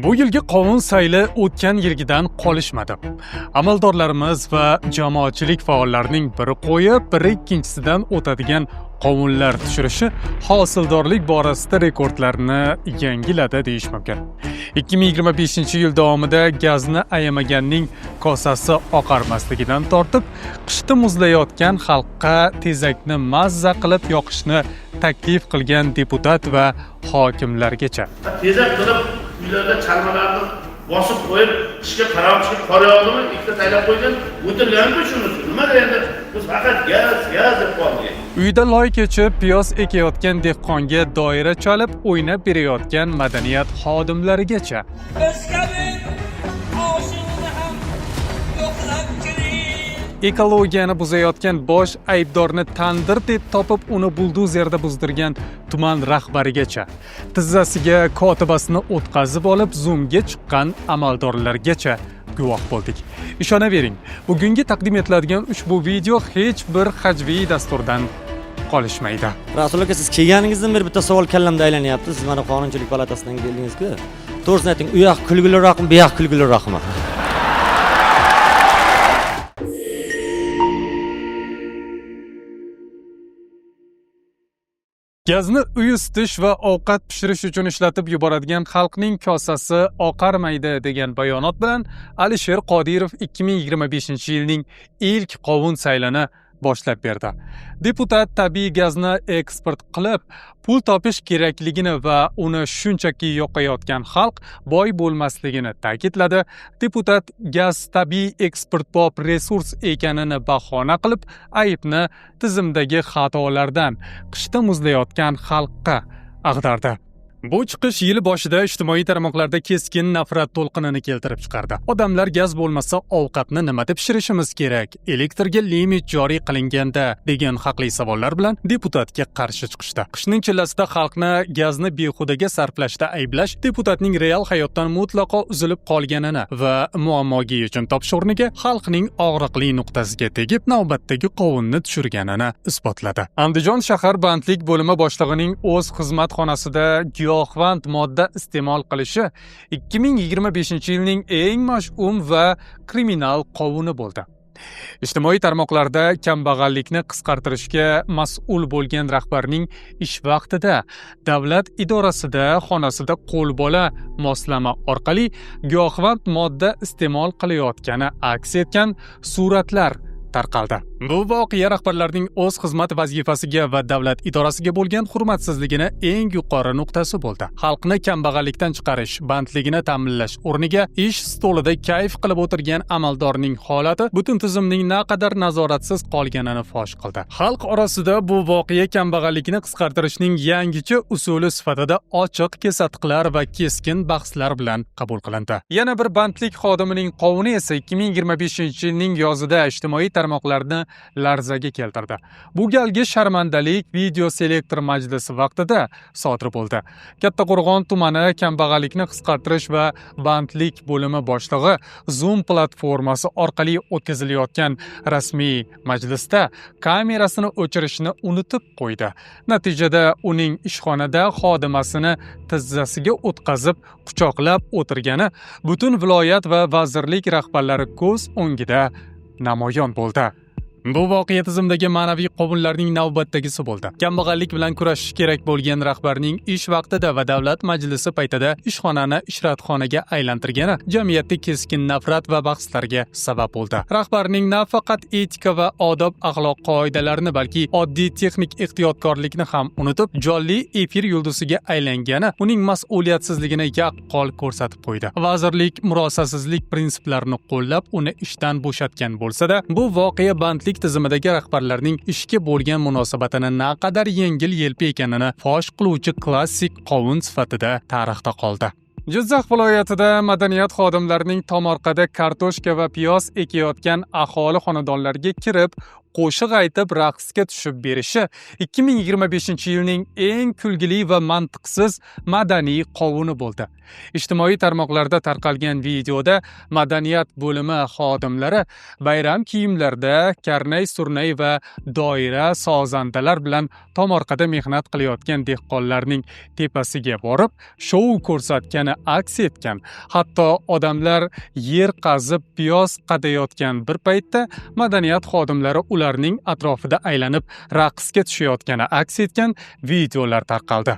Bu yilgi qovun sayli o'tgan yilgidan qolishmadi. Amaldorlarimiz va jamoatchilik faollarining biri qo'yib, biri ikkinchisidan o'tadigan qovunlar tushirishi hosildorlik borasida rekordlarni yangiladi deyish mumkin. 2025-yil davomida gazni ayamaganning kosasi oqarmasligidan tortib, qishda muzlayotgan xalqqa tezakni mazza qilib yoqishni taklif qilgan deputat va hokimlargacha. Tezak qilib uylarda chalmalarni bosib qo'yib, ishga qaramchiga qor yog'dimi, ikkita taylab qo'ygan, o'tirgan-ku shunisi. Nima endi biz faqat gaz deb qoldik. Uyda loy kechib, piyoz ekayotgan dehqonga doira chalib, o'ynab berayotgan madaniyat xodimlarigacha. Ekologiyani buzayotgan bosh aybdorni tandir deb topib, uni buldozerda buzdirgan tuman rahbarigacha, tizzasiga kotibasini o'tkazib olib, zoomga chiqqan amaldorlargacha guvoh bo'ldik. Ishonavering, bugungi taqdim etiladigan ushbu video hech bir hajviy dasturdan qolishmaydi. Rasul aka, siz kelganingizdan beri bitta savol kallamda aylanyapti. Siz mana Qonunchilik palatasidan keldingiz-ku. To'g'risini ayting, u yoq kulguliroqmi, bu yoq kulguliroqmi? Gazni uy isitish va ovqat pishirish uchun ishlatib yuboradigan xalqning kosasi oqarmaydi degan bayonot bilan Alisher Qodirov 2025-yilning ilk qovun saylini boshlab berdi. Deputat tabiiy gazni eksport qilib, pul topish kerakligini va uni shunchaki yoqayotgan xalq boy bo'lmasligini ta'kidladi. Deputat gaz tabiiy eksportbop resurs ekanini bahona qilib, aybni tizimdagi xatolardan, qishda muzlayotgan xalqqa ag'dardi. Bu chiqish yil boshida ijtimoiy tarmoqlarda keskin nafrat to'lqinini keltirib chiqardi. Odamlar gaz bo'lmasa ovqatni nima deb pishirishimiz kerak? Elektrga limit joriy qilinganda degan haqli savollar bilan deputatga qarshi chiqishdi. Qishning chillasida xalqni gazni behudaga sarflashda ayblash deputatning real hayotdan mutlaqo uzilib qolganini va muammoga yechim topish o'rniga xalqning og'riqli nuqtasiga tegib, navbatdagi qovunni tushirganini isbotladi. Andijon shahar bandlik bo'limi boshlig'ining o'z xizmat xonasida giyohvand modda iste'mol qilishi 2025-yilning eng mash'um va kriminal qovuni bo'ldi. Ijtimoiy tarmoqlarda kambag'allikni qisqartirishga mas'ul bo'lgan rahbarning ish vaqtida davlat idorasida xonasida qo'lbola moslama orqali giyohvand modda iste'mol qilayotgani aks etgan suratlar tarqaldi. Bu voqea rahbarlarning o'z xizmat vazifasiga va davlat idorasiga bo'lgan hurmatsizligini eng yuqori nuqtasi bo'ldi. Xalqni kambag'allikdan chiqarish, bandligini ta'minlash o'rniga ish stolida kayf qilib o'tirgan amaldorning holati butun tizimning naqadar nazoratsiz qolganini fosh qildi. Xalq orasida bu voqea kambag'allikni qisqartirishning yangicha usuli sifatida ochiq kesatqlar va keskin bahslar bilan qabul qilindi. Yana bir bandlik xodimining qovuni esa 2025-yilning yozida ijtimoiy tarmoqlarni larzaga keltirdi. Bu galgi sharmandalik video selektor majlisi vaqtida sodir bo'ldi. Kattaqo'rg'on tumani kambag'allikni qisqartirish va bandlik bo'limi boshlig'i Zoom platformasi orqali o'tkazilayotgan rasmiy majlisda kamerasini o'chirishni unutib qo'ydi. Natijada uning ishxonada xodimasini tizzasiga o'tkazib quchoqlab o'tirgani butun viloyat va vazirlik rahbarlari ko'z o'ngida namoyon bo'ldi. Bu voqea tizimdagi ma'naviy qovunlarning navbatdagisi bo'ldi. Kambag'allik bilan kurashish kerak bo'lgan rahbarning ish vaqtida va davlat majlisi paytida ishxonani ishratxonaga aylantirgani jamiyatda keskin nafrat va bahslarga sabab bo'ldi. Rahbarning nafaqat etika va odob axloq qoidalarini, balki oddiy texnik ehtiyotkorlikni ham unutib, jonli efir yulduziga aylangani uning mas'uliyatsizligini yaqqol ko'rsatib qo'ydi. Vazirlik murosasizlik prinsiplarini qo'llab, uni ishdan bo'shatgan bo'lsa-da, bu voqea bandlik tizimidagi rahbarlarning ishga bo'lgan munosabatini naqadar yengil-yelpi ekanini fosh qiluvchi klassik qovun sifatida tarixda qoldi. Jizzax viloyatida madaniyat xodimlarining tomorqada kartoshka va piyoz ekayotgan aholi xonadonlariga kirib, qo'shiq aytib raqsga tushib berishi 2025-yilning eng kulgili va mantiqsiz madaniy qovuni bo'ldi. Ijtimoiy tarmoqlarda tarqalgan videoda madaniyat bo'limi xodimlari bayram kiyimlarida karnay-surnay va doira sozandalar bilan tomorqada mehnat qilayotgan dehqonlarning tepasiga borib, shou ko'rsatgani aks etgan. Hatto odamlar yer qazib piyoz qadayotgan bir paytda madaniyat xodimlari ularning atrofida aylanib raqsga tushayotgani aks etgan videolar tarqaldi.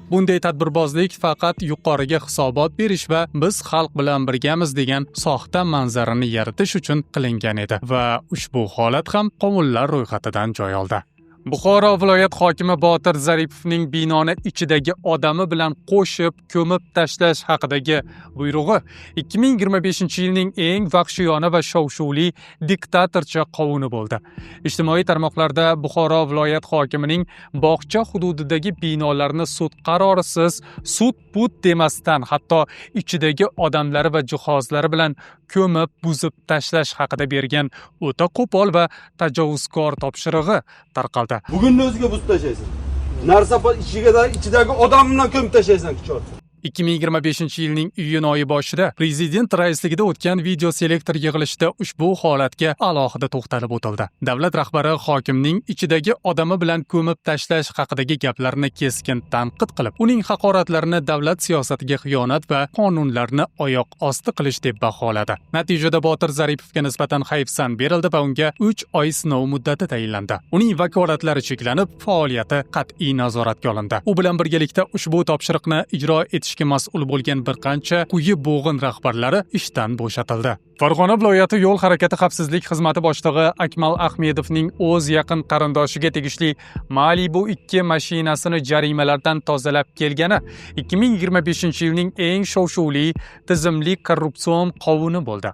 Bunday tadbirbozlik faqat yuqoriga hisobot berish va biz xalq bilan birgamiz degan soxta manzarani yaratish uchun qilingan edi va ushbu holat ham qovunlar ro'yxatidan joy oldi. Buxoro viloyat hokimi Botir Zaripovning binoni ichidagi odami bilan qo'shib ko'mib tashlash haqidagi buyrug'i 2025-yilning eng vahshiyona va shov-shuvli diktatorcha qovuni bo'ldi. Ijtimoiy tarmoqlarda Buxoro viloyat hokimining bog'cha hududidagi binolarni sud qarorisiz, sud-put demasdan, hatto ichidagi odamlari va jihozlari bilan ko'mib, buzib tashlash haqida bergan o'ta qo'pol va tajovuzkor topshirig'i tarqaldi. Bugunni o'ziga buzib tashlaysan. Narsa ichidagi odam bilan ko'mib tashlaysan, kuchot. 2025-yilning iyun oyi boshida prezident raisligida o'tgan video selektor yig'ilishida ushbu holatga alohida to'xtalib o'tildi. Davlat rahbari hokimning ichidagi odami bilan ko'mib tashlash haqidagi gaplarni keskin tanqid qilib, uning haqoratlarini davlat siyosatiga xiyonat va qonunlarni oyoq osti qilish deb baholadi. Natijada Botir Zaripovga nisbatan hayfsan berildi va unga 3 oy sinov muddati tayinlandi. Uning vakolatlari cheklanib, faoliyati qat'iy nazoratga olindi. U bilan birgalikda ushbu topshiriqni ijro etish mas'ul bo'lgan bir qancha quyi bo'g'in rahbarlari ishdan bo'shatildi. Farg'ona viloyati yo'l harakati xavfsizlik xizmati boshlig'i Akmal Ahmedovning o'z yaqin qarindoshiga tegishli Malibu 2 mashinasini jarimalardan tozalab kelgani 2025-yilning eng shov-shuvli tizimli korrupsion qovuni bo'ldi.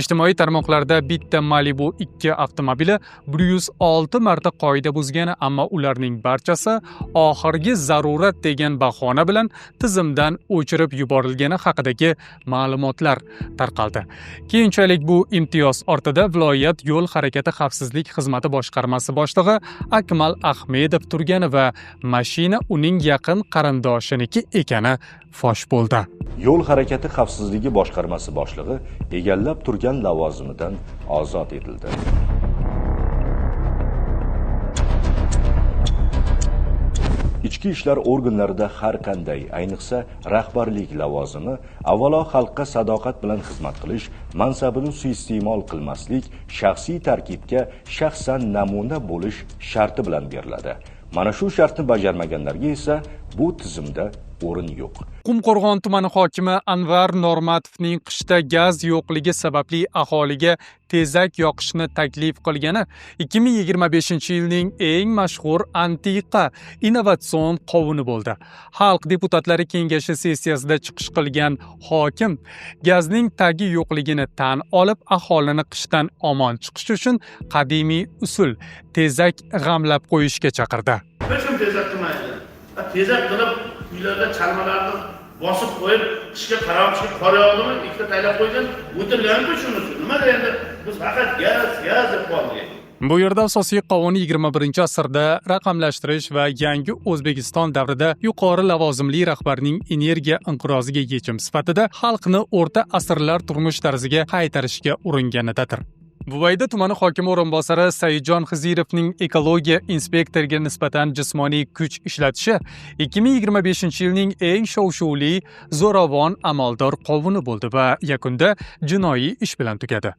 Ijtimoiy tarmoqlarda bitta Malibu 2 avtomobili 106 marta qoida buzgani, ammo ularning barchasi oxirgi zarurat degan bahona bilan tizimdan o'chirib yuborilgani haqidagi ma'lumotlar tarqaldi. Keyinchalik bu imtiyoz ortida viloyat yo'l harakati xavfsizlik xizmati boshqarmasi boshlig'i Akmal Ahmedov turgani va mashina uning yaqin qarindoshiniki ekani fosh bo'ldi. Yo'l harakati xavfsizligi boshqarmasi boshlig'i egallab turgan lavozimidan ozod etildi. Ichki ishlar organlarida har qanday, ayniqsa rahbarlik lavozimi, avvalo xalqqa sadoqat bilan xizmat qilish, mansabini suiiste'mol qilmaslik, shaxsiy tarkibga shaxsan namuna bo'lish sharti bilan beriladi. Mana shu shartni bajarmaganlarga esa bu tizimda o'rin yo'q. Qumqo'rg'on tumani hokimi Anvar Normatovning qishda gaz yo'qligi sababli aholiga tezak yoqishni taklif qilgani 2025-yilning eng mashhur antiqa innovatsion qovuni bo'ldi. Xalq deputatlari kengashi sessiyasida chiqish qilgan hokim gazning tagi yo'qligini tan olib, aholini qishdan omon chiqish uchun qadimiy usul tezak g'amlab qo'yishga chaqirdi. Hech kim tezak qilmaydi. Tezak qilib uylarda chalmalarni bosib qo'yib, qishga qaramchiga qor yog'dimi, ikkita taylab qo'ygan, o'tirgan-ku shunisi. Nima endi biz faqat gaz deb qoldik. Bu yerda asosiy qovun 21-asrda raqamlashtirish va yangi O'zbekiston davrida yuqori lavozimli rahbarning energiya inqiroziga yechim sifatida xalqni o'rta asrlar turmush tarziga qaytarishga uringanidadir. Buvayda tumani hokimi o'rinbosari Saidjon Xizirovning ekologiya inspektoriga nisbatan jismoniy kuch ishlatishi 2025-yilning eng shov-shuvli zo'ravon amaldor qovuni bo'ldi va yakunda jinoiy ish bilan tugadi.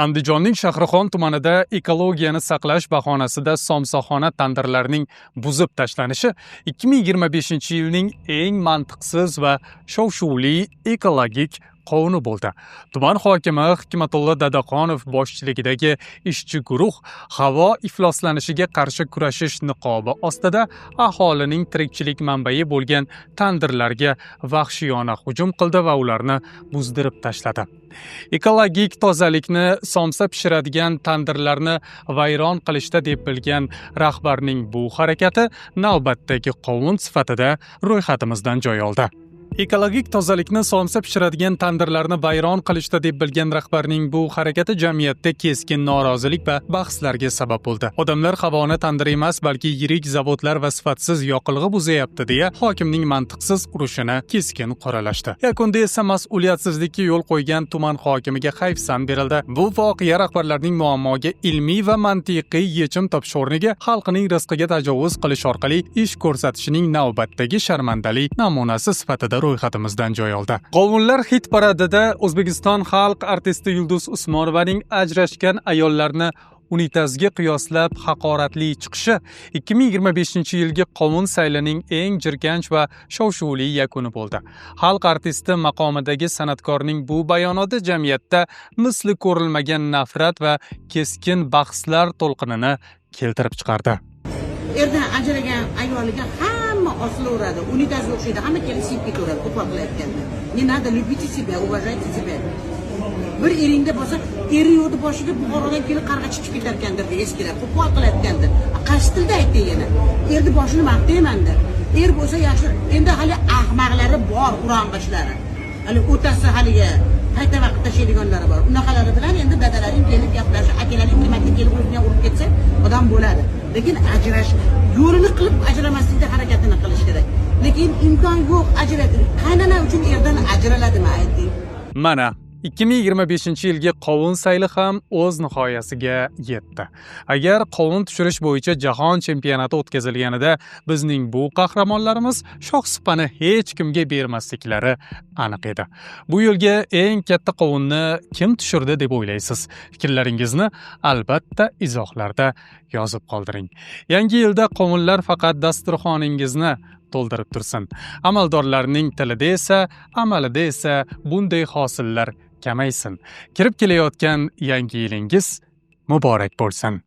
Andijonning Shahrixon tumanida ekologiyani saqlash bahonasida somsaxona tandirlarining buzib tashlanishi 2025-yilning eng mantiqsiz va shov-shuvli ekologik qovuni bo'ldi. Tuman hokimi Hikmatullo Dadaqonov boshchiligidagi ishchi guruh havo ifloslanishiga qarshi kurashish niqobi ostida aholining tirikchilik manbai bo'lgan tandirlarga vahshiyona hujum qildi va ularni buzdirib tashladi. Ekologik tozalikni somsa pishiradigan tandirlarni vayron qilishda deb bilgan rahbarning bu harakati navbatdagi qovun sifatida ro'yxatimizdan joy oldi. Ekologik tozalikni somsa pishiradigan tandirlarni vayron qilishda deb bilgan rahbarning bu harakati jamiyatda keskin norozilik va bahslarga sabab bo'ldi. Odamlar havoni tandir emas, balki yirik zavodlar va sifatsiz yoqilg'i buzayapti deya hokimning mantiqsiz urushini keskin qoralashdi. Yakunda esa mas'uliyatsizlikka yo'l qo'ygan tuman hokimiga hayfsan berildi. Bu voqea rahbarlarning muammoga ilmiy va mantiqiy yechim topish o'rniga xalqning rizqiga tajovuz qilish orqali ish ko'rsatishining navbatdagi sharmandali namunasi sifatida ro'yxatimizdan joy oldi. Qovunlar hit paradida O'zbekiston xalq artisti Yulduz Usmonovaning ajrashgan ayollarni unitazga qiyoslab haqoratli chiqishi 2025-yilgi qovun saylining eng jirkanch va shov-shuvli yakuni bo'ldi. Xalq artisti maqomidagi san'atkorning bu bayonoti jamiyatda misli ko'rilmagan nafrat va keskin bahslar to'lqinini keltirib chiqardi. Erdan ajragan ayoliga hamma osilaveradi, unitazga o'xshaydi, hamma kelib siyib ketaveradi, qo'pol qilayotganda. Не надо, любите себя, уважайте себя. Bir eringda bo'lsa, eri yo'qdi boshiga Buxorodan kelib qarg'a chiqib ketar ekandir, eskilar qo'pol qilayotgandir. Qaysi tilda aytdi yana? Erni boshini maqtayman-da. Er bo'lsa yaxshi. Endi hali ahmoqlari bor, urang'ishlari. Hali o'tasi haliga qayta vaqt tashlaydiganlari bor. Unaqalari bilan endi dadalaring kelib gaplashib, akalaring klimatga kelib o'zini urib ketsa, odam bo'ladi. Lekin ajrash, yo'lini qilib ajramaslikda harakatini qilish kerak. Lekin imkon yo'q ajratib. Qaynana uchun erdan ajraladimi ayting? Mana 2025-yilgi qovun sayli ham o'z nihoyasiga yetdi. Agar qovun tushirish bo'yicha jahon chempionati o'tkazilganida bizning bu qahramonlarimiz shohsupani hech kimga bermasliklari aniq edi. Bu yilga eng katta qovunni kim tushirdi deb o'ylaysiz? Fikrlaringizni albatta izohlarda yozib qoldiring. Yangi yilda qovunlar faqat dasturxoningizni to'ldirib tursin. Amaldorlarning tilida esa, amalida esa bunday hosillar kamaysin. Kirib kelayotgan yangi yilingiz muborak bo'lsin.